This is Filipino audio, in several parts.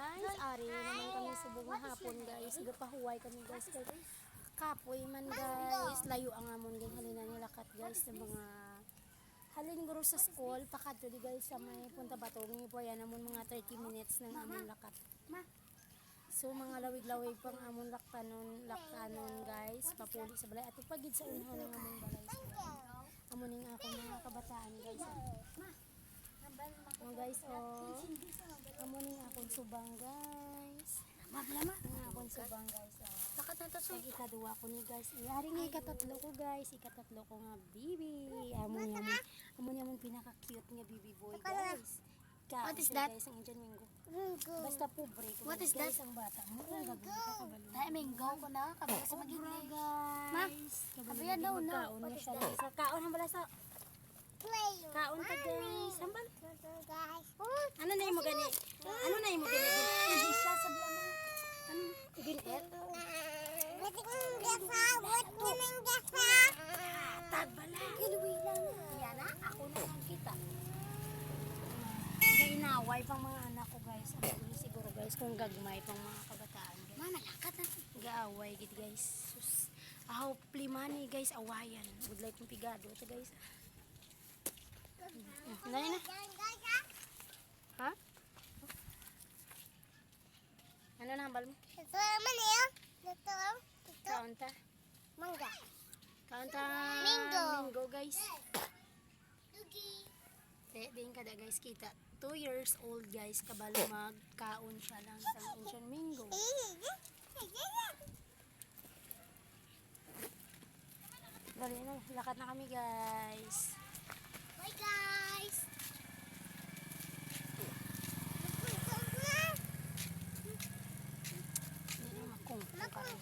Guys, ari naman kami sa buong hapon guys. Gapahuway kami guys. Kay kapoy man guys. Layo ang amon din halina nilakat guys sa mga halin guro sa school. Pakadto di guys sa may Punta Batongi po. Yan namon mga 30 minutes ng amon lakat. So mga lawig-lawig pang amon laktanon guys. Papuli sa balay. At pagid sa unhaw ng amon balay. Amuning ako mga kabataan guys. Oh guys, oh. Amuning akong subang guys. Maglama. Ang akong subang guys. Oh. Takat na to so. Ikaduwa ko ni guys. Iyari nga ikatatlo ko guys. Ikatatlo ko nga bibi. Amon yaman pinaka-cute nga bibi boy guys. What is that? Guys, ang Indian Mingo. Basta pobre ko. What is guys, that? ang bata mo. Ang gagawin ka kabalo. Dahil mango ko na. Kabila sa magiging. Ma, Kabayan daw na. Kaon na siya. Sa kaon hambala sa. Kaon ka guys. Hambal. Ano na mo gani? Ano na mo gani? Hindi siya sa blama. Ano? Ginet? Tagbala. Kiluwi lang. Yan na. Ako na lang kita. Kaya inaway pang mga anak ko guys. Ano siguro guys kung gagmay pang mga kabataan guys. Ma, nalakat na. Gaaway gid guys. Sus. Ahaw plimani guys awayan. Would like kong pigado ito guys. Nani na? Ha? Ano na hambal mo? Kaon ta? Kaon ta Mingo guys. Din kada guys kita 2 years old guys kabalo magkaon siya lang sa Indian Mingo. Dali na, lakat na kami guys. Bye guys. Hindi na makungkong kami.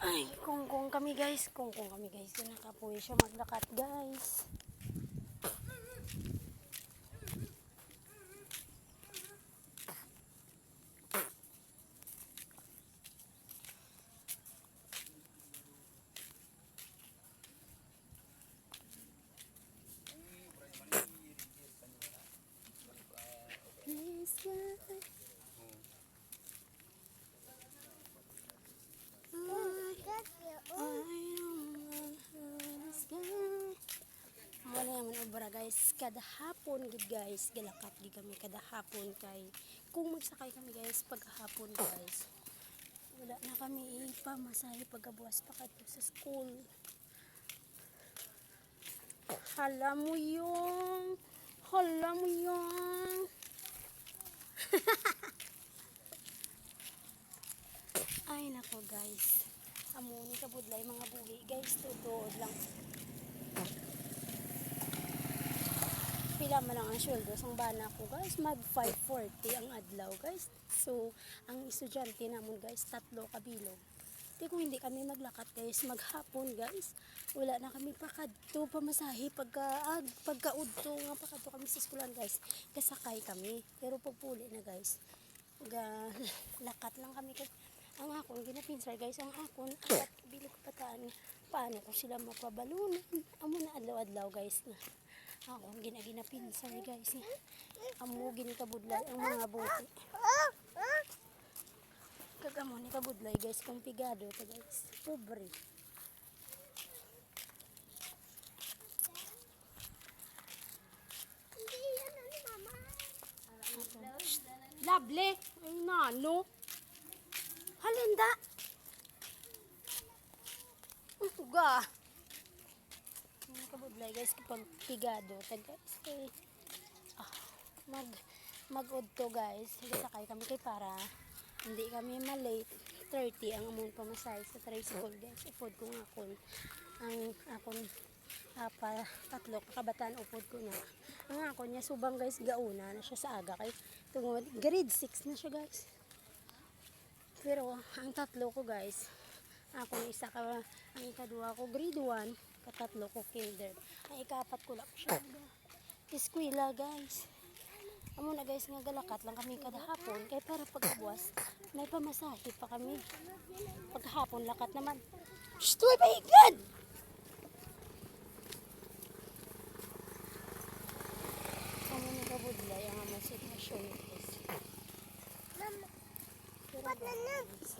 Ay, kungkong kami guys. Kungkong kami guys. Nakapuwi siya maglakat guys. Please God. Wala naman obra guys, kada hapon gid guys, galakat gid kami kada hapon kay kung magsakay kami guys paghapon guys. Wala na kami ipamasahe pagkabuwas pa kadto sa school. Hala mo yung ay nako guys. Amuni kabudlay mga bugi guys, tutuod lang. Pila man lang ang sweldo sang bana ko guys, mag 540 ang adlaw guys. So ang estudyante namon guys 3 kabilog. Di kung hindi kami maglakat guys maghapon guys, wala na kami pakadto pamasahe pagkaudto nga pakadto kami sa eskwelahan guys, kasakay kami pero pagpuli na guys lakat lang kami guys. Ang akon ginapinsar guys, ang akon apat bilig kabataan paano ko sila mapabalunan amo na adlaw-adlaw guys na ako ginapinsar guys amo ginikabudlay ang mga buti kagamo ni kabudlay guys kung pigado ta guys pobre. Lovely ay nano halinda uga mga kabudlay guys kapag pigado ta guys kay mag-udto guys sakay kami kay para hindi kami malate. 30 ang among pamasahe sa tricycle guys. Upod ko nga akon ang akon tatlo kabataan upod ko na ang akon niya subang guys gauna na siya sa aga kay tungod grade 6 na siya guys. Pero ang tatlo ko guys ako isa ka ang ikaduha ko grade 1 katatlo ko kinder ang ikapat ko lang siya eskwela guys. Amo na guys nga galakat lang kami kada hapon kay para pagbuwas may pamasahe pa kami paghapon lakat naman. Stoy paigad Pero guys,